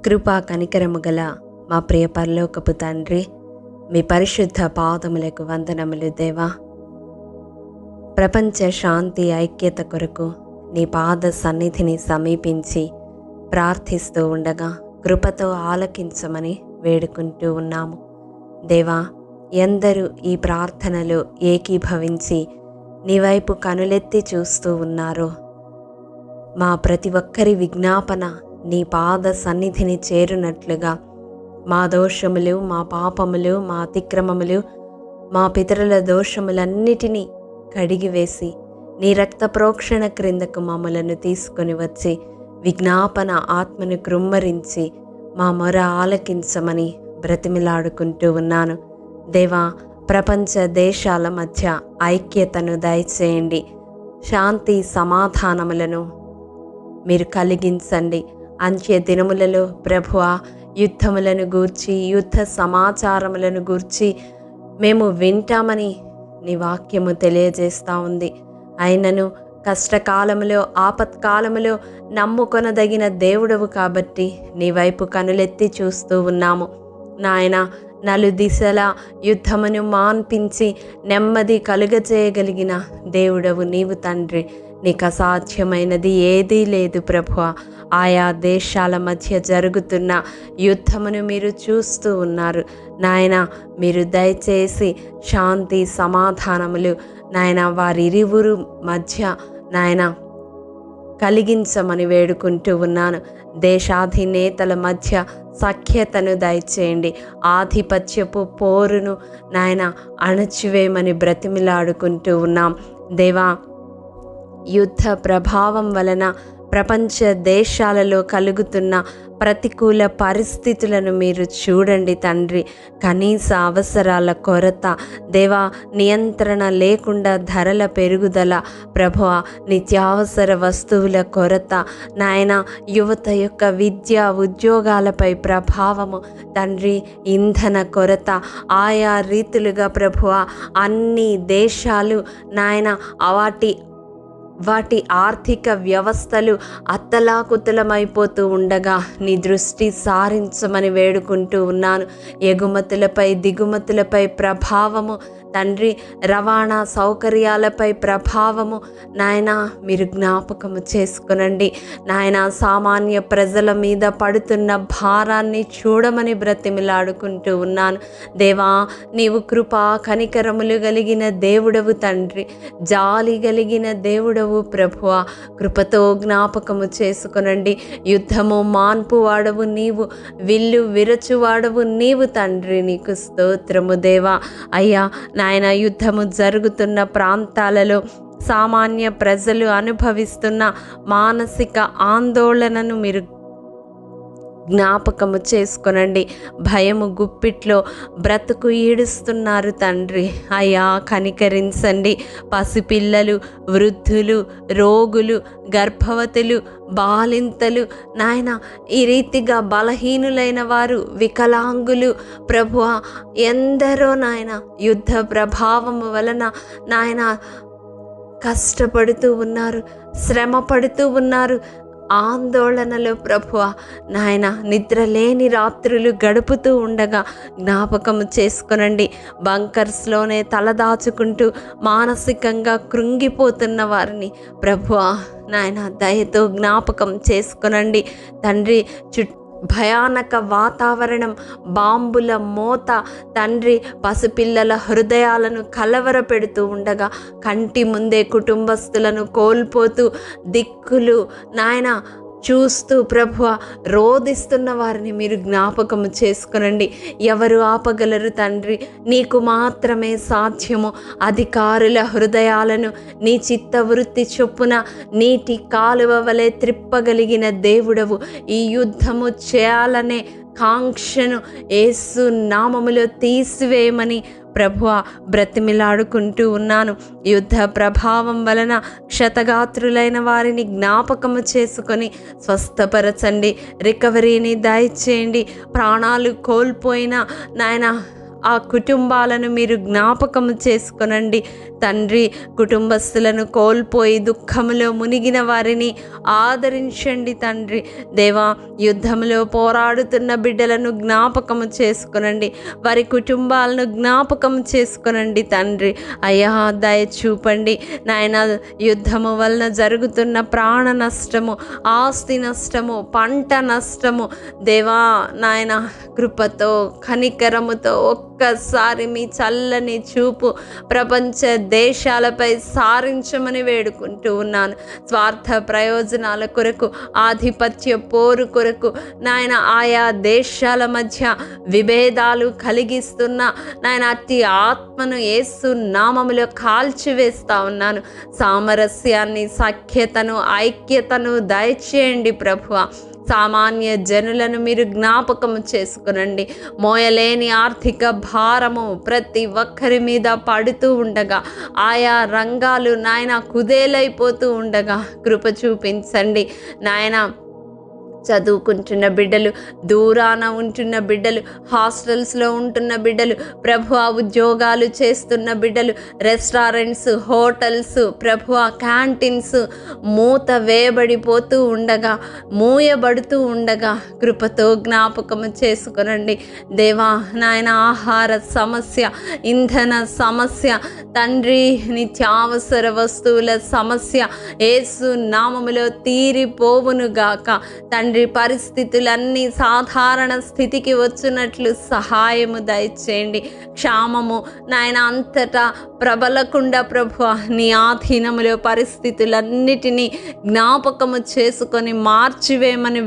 కృపా కనికరము గల మా ప్రియ పరలోకపు తండ్రి, మీ పరిశుద్ధ పాదములకు వందనములు దేవా. ప్రపంచ శాంతి ఐక్యత కొరకు నీ పాద సన్నిధిని సమీపించి ప్రార్థిస్తూ ఉండగా కృపతో ఆలకించమని వేడుకుంటూ ఉన్నాము దేవా. ఎందరూ ఈ ప్రార్థనలో ఏకీభవించి నీ వైపు కనులెత్తి చూస్తూ ఉన్నారో, మా ప్రతి ఒక్కరి విజ్ఞాపన నీ పాద సన్నిధిని చేరునట్లుగా మా దోషములు, మా పాపములు, మా అతిక్రమములు, మా పితరుల దోషములన్నిటినీ కడిగివేసి నీ రక్త ప్రోక్షణ క్రిందకు మమ్మలను తీసుకొని వచ్చి విజ్ఞాపన ఆత్మను కృమ్మరించి మా మొర ఆలకించమని బ్రతిమిలాడుకుంటూ ఉన్నాను దేవా. ప్రపంచ దేశాల మధ్య ఐక్యతను దయచేయండి. శాంతి సమాధానములను మీరు కలిగించండి. అంత్య దినములలో ప్రభువా, యుద్ధములను గూర్చి, యుద్ధ సమాచారములను గూర్చి మేము వింటామని నీ వాక్యము తెలియజేస్తూ ఉంది. అయినను కష్టకాలములో, ఆపత్కాలములో నమ్ముకొనదగిన దేవుడవు కాబట్టి నీ వైపు కనులెత్తి చూస్తూ ఉన్నాము నాయన. నలుదిశల యుద్ధమును మాన్పించి నెమ్మది కలుగజేయగలిగిన దేవుడవు నీవు తండ్రి. నీకు అసాధ్యమైనది ఏదీ లేదు ప్రభువా. ఆయా దేశాల మధ్య జరుగుతున్న యుద్ధమును మీరు చూస్తూ ఉన్నారు నాయన. మీరు దయచేసి శాంతి సమాధానములు నాయన వారిరువురు మధ్య నాయన కలిగించమని వేడుకుంటూ ఉన్నాను. దేశాధినేతల మధ్య సఖ్యతను దయచేయండి. ఆధిపత్యపు పోరును నాయన అణచివేయమని బ్రతిమిలాడుకుంటూ ఉన్నాం దేవా. యుద్ధ ప్రభావం వలన ప్రపంచ దేశాలలో కలుగుతున్న ప్రతికూల పరిస్థితులను మీరు చూడండి తండ్రి. కనీస అవసరాల కొరత దేవా, నియంత్రణ లేకుండా ధరల పెరుగుదల ప్రభువా, నిత్యావసర వస్తువుల కొరత నాయన, యువత యొక్క విద్య ఉద్యోగాలపై ప్రభావము తండ్రి, ఇంధన కొరత, ఆయా రీతులుగా ప్రభువా అన్ని దేశాలు నాయన వాటి ఆర్థిక వ్యవస్థలు అత్తలాకుతలమైపోతూ ఉండగా నీ దృష్టి సారించమని వేడుకుంటూ ఉన్నాను. ఎగుమతులపై దిగుమతులపై ప్రభావము తండ్రి, రవాణా సౌకర్యాలపై ప్రభావము నాయన మీరు జ్ఞాపకము చేసుకునండి నాయన. సామాన్య ప్రజల మీద పడుతున్న భారాన్ని చూడమని బ్రతిమిలాడుకుంటూ ఉన్నాను దేవా. నీవు కృపా కనికరములు కలిగిన దేవుడవు తండ్రి, జాలి కలిగిన దేవుడవు ప్రభువా. కృపతో జ్ఞాపకము చేసుకునండి. యుద్ధము మాన్పు వాడవు నీవు, విల్లు విరచువాడవు నీవు తండ్రి. నీకు స్తోత్రము దేవా. అయ్యా నాయన, యుద్ధము జరుగుతున్న ప్రాంతాలలో సామాన్య ప్రజలు అనుభవిస్తున్న మానసిక ఆందోళనను మీరు జ్ఞాపకము చేసుకొనండి. భయము గుప్పిట్లో బ్రతుకు ఈడుస్తున్నారు తండ్రి. అయ్యా కనికరించండి. పసిపిల్లలు, వృద్ధులు, రోగులు, గర్భవతులు, బాలింతలు నాయన, ఈ రీతిగా బలహీనులైన వారు, వికలాంగులు ప్రభువా, ఎందరో నాయన యుద్ధ ప్రభావము వలన నాయన కష్టపడుతూ ఉన్నారు, శ్రమ పడుతూ ఉన్నారు, ఆందోళనలో ప్రభువా నాయన నిద్రలేని రాత్రులు గడుపుతూ ఉండగా జ్ఞాపకము చేసుకునండి. బంకర్స్లోనే తలదాచుకుంటూ మానసికంగా కృంగిపోతున్న వారిని ప్రభువా నాయన దయతో జ్ఞాపకం చేసుకునండి తండ్రి. భయానక వాతావరణం, బాంబుల మోత తండ్రి పసిపిల్లల హృదయాలను కలవరపెడుతూ ఉండగా కంటి ముందే కుటుంబస్తులను కోల్పోతూ దిక్కులు నాయన చూస్తూ ప్రభువా రోదిస్తున్న వారిని మీరు జ్ఞాపకము చేసుకునండి. ఎవరు ఆపగలరు తండ్రి? నీకు మాత్రమే సాధ్యము. అధికారుల హృదయాలను నీ చిత్తవృత్తి చొప్పున నీటి కాలువ వలె త్రిప్పగలిగిన దేవుడవు. ఈ యుద్ధము చేయాలనే కాంక్షను యేసు నామములో తీసివేయమని ప్రభువా బ్రతిమిలాడుకుంటూ ఉన్నాను. యుద్ధ ప్రభావం వలన క్షతగాత్రులైన వారిని జ్ఞాపకము చేసుకొని స్వస్థపరచండి, రికవరీని దయచేయండి. ప్రాణాలు కోల్పోయిన నాయన ఆ కుటుంబాలను మీరు జ్ఞాపకము చేసుకొనండి తండ్రి, కుటుంబస్తులను కోల్పోయి దుఃఖములో మునిగిన వారిని ఆదరించండి తండ్రి. దేవా, యుద్ధంలో పోరాడుతున్న బిడ్డలను జ్ఞాపకము చేసుకునండి, వారి కుటుంబాలను జ్ఞాపకం చేసుకునండి తండ్రి. అయ్యా, దయ చూపండి నాయన. యుద్ధము వలన జరుగుతున్న ప్రాణ నష్టము, ఆస్తి నష్టము, పంట నష్టము, దేవా నాయన కృపతో కనికరముతో ఒక్కసారి మీ చల్లని చూపు ప్రపంచ దేశాలపై సారించమని వేడుకుంటూ ఉన్నాను. స్వార్థ ప్రయోజనాల కొరకు, ఆధిపత్య పోరు కొరకు నాయన ఆయా దేశాల మధ్య విభేదాలు కలిగిస్తున్న నాయన అట్టి ఆత్మను యేసు నామములో కాల్చివేస్తా ఉన్నాను. సామరస్యాన్ని, సఖ్యతను, ఐక్యతను దయచేయండి ప్రభువా. సామాన్య జనులను మీరు జ్ఞాపకము చేసుకునండి. మోయలేని ఆర్థిక భారము ప్రతి ఒక్కరి మీద పడుతూ ఉండగా, ఆయా రంగాలు నాయన కుదేలైపోతూ ఉండగా కృప చూపించండి నాయన. చదువుకుంటున్న బిడ్డలు, దూరాన ఉంటున్న బిడ్డలు, హాస్టల్స్లో ఉంటున్న బిడ్డలు, ప్రభువా ఉద్యోగాలు చేస్తున్న బిడ్డలు, రెస్టారెంట్స్, హోటల్స్, ప్రభువా క్యాంటీన్స్ మూత వేయబడిపోతూ ఉండగా, మూయబడుతూ ఉండగా కృపతో జ్ఞాపకము చేసుకునండి దేవా నాయన. ఆహార సమస్య, ఇంధన సమస్య తండ్రి, నిత్యావసర వస్తువుల సమస్య యేసు నామములో తీరిపోవునుగాక తండ్రి. పరిస్థితులన్నీ సాధారణ స్థితికి వచ్చినట్లు సహాయము దయచేయండి. క్షామము నాయన అంతటా ప్రబలకుండా ప్రభువా నీ ఆధీనములో పరిస్థితులన్నిటినీ జ్ఞాపకము చేసుకొని మార్చివేయమని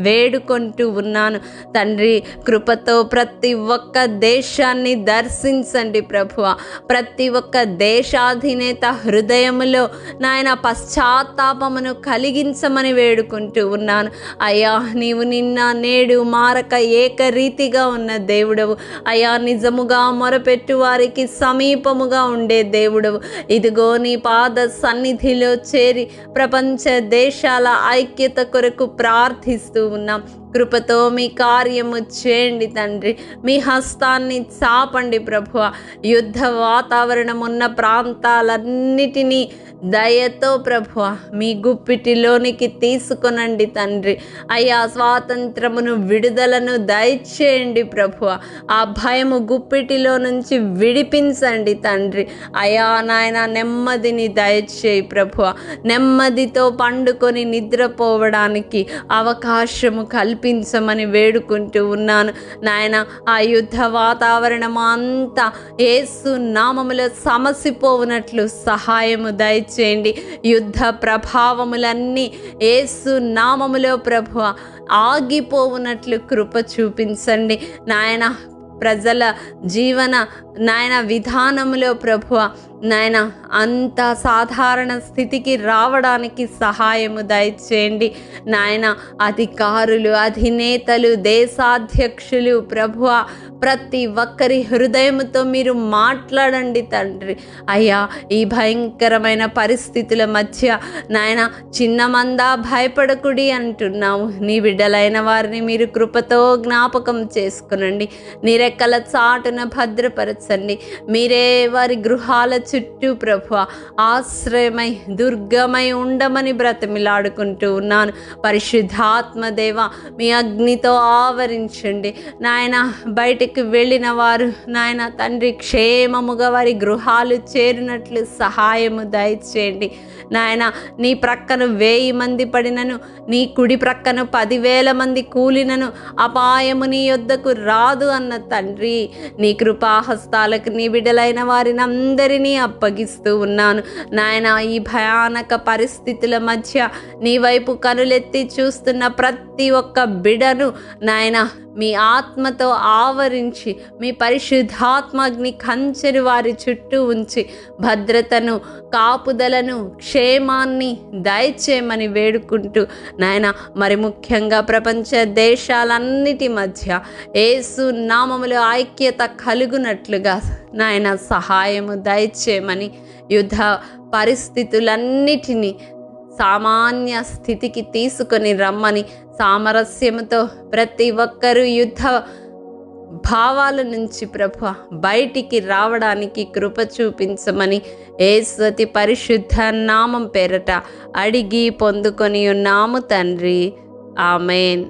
వేడుకుంటూ ఉన్నాను తండ్రి. కృపతో ప్రతి ఒక్క దేశాన్ని దర్శించండి ప్రభువా. ప్రతి ఒక్క దేశాధినేత హృదయములో నాయన పశ్చాత్తాపమును కలిగించమని వేడుకుంటూ ఉన్నాను. అయ్యా, నీవు నిన్న నేడు మారక ఏకరీతిగా ఉన్న దేవుడవు. అయ్యా, నిజముగా మొరపెట్టు వారికి సమీపముగా ఉండే దేవుడవు. ఇదిగో నీ పాద సన్నిధిలో చేరి ప్రపంచ దేశాల ఐక్యత కొరకు ప్రార్థిస్తూ ఉన్నాం. కృపతో మీ కార్యము చేయండి తండ్రి. మీ హస్తాన్ని చాపండి ప్రభువా. యుద్ధ వాతావరణం ఉన్న ప్రాంతాలన్నిటినీ దయతో ప్రభువా మీ గుప్పిటిలోనికి తీసుకొనండి తండ్రి. అయ్యా, స్వాతంత్రమును, విడుదలను దయచేయండి ప్రభువా. ఆ భయము గుప్పిటిలో నుంచి విడిపించండి తండ్రి. అయ్యా నాయన, నెమ్మదిని దయచేయి ప్రభువా. నెమ్మదితో పండుకొని నిద్రపోవడానికి అవకాశము కల్పించమని వేడుకుంటూ ఉన్నాను నాయన. ఆ యుద్ధ వాతావరణం అంతా యేసు నామములో సమసిపోవునట్లు సహాయము దయచేయండి. యుద్ధ ప్రభావములన్నీ యేసు నామములో ప్రభువా ఆగిపోవునట్లు కృప చూపించండి నాయన. ప్రజల జీవన నాయన విధానములో ప్రభువా నాయన అంత సాధారణ స్థితికి రావడానికి సహాయము దయచేయండి నాయన. అధికారులు, అధినేతలు, దేశాధ్యక్షులు ప్రభువా ప్రతి ఒక్కరి హృదయముతో మీరు మాట్లాడండి తండ్రి. అయ్యా, ఈ భయంకరమైన పరిస్థితుల మధ్య నాయన చిన్నమందా భయపడకుడి అంటున్నాము. నీ బిడ్డలైన వారిని మీరు కృపతో జ్ఞాపకం చేసుకునండి. నీ రెక్కల చాటున భద్రపరచండి. మీరే వారి గృహాల చుట్టూ ప్రభువా ఆశ్రయమై దుర్గమై ఉండమని బ్రతిమిలాడుకుంటూ ఉన్నాను. పరిశుద్ధాత్మ దేవ, మీ అగ్నితో ఆవరించండి నాయన. బయటికి వెళ్ళిన వారు నాయన తండ్రి క్షేమముగా వారి గృహాలు చేరినట్లు సహాయము దయచేయండి నాయన. నీ ప్రక్కన 1000 మంది పడినను, నీ కుడి ప్రక్కన 10,000 మంది కూలినను అపాయము నీ యొద్దకు రాదు అన్న తండ్రి, నీ కృపాహస్తాలకు నీ బిడ్డలైన వారిని అందరినీ అప్పగిస్తూ ఉన్నాను నాయన. ఈ భయానక పరిస్థితుల మధ్య నీ వైపు కనులెత్తి చూస్తున్న ప్రతి ఒక్క బిడ్డను నాయన మీ ఆత్మతో ఆవరించి, మీ పరిశుద్ధాత్మగ్ని కంచెను వారి చుట్టూ ఉంచి భద్రతను, కాపుదలను, క్షేమాన్ని దయచేయమని వేడుకుంటూ నాయన, మరి ముఖ్యంగా ప్రపంచ దేశాలన్నిటి మధ్య యేసు నామములో ఐక్యత కలుగునట్లుగా నాయన సహాయము దయచేయమని, యుద్ధ పరిస్థితులన్నిటినీ సామాన్య స్థితికి తీసుకొని రమ్మని, సామరస్యముతో ప్రతి ఒక్కరూ యుద్ధ భావాల నుంచి ప్రభు బయటికి రావడానికి కృప చూపించమని యేసు అతి పరిశుద్ధ నామం పేరట అడిగి పొందుకొని ఉన్నాము తండ్రి. ఆమేన్.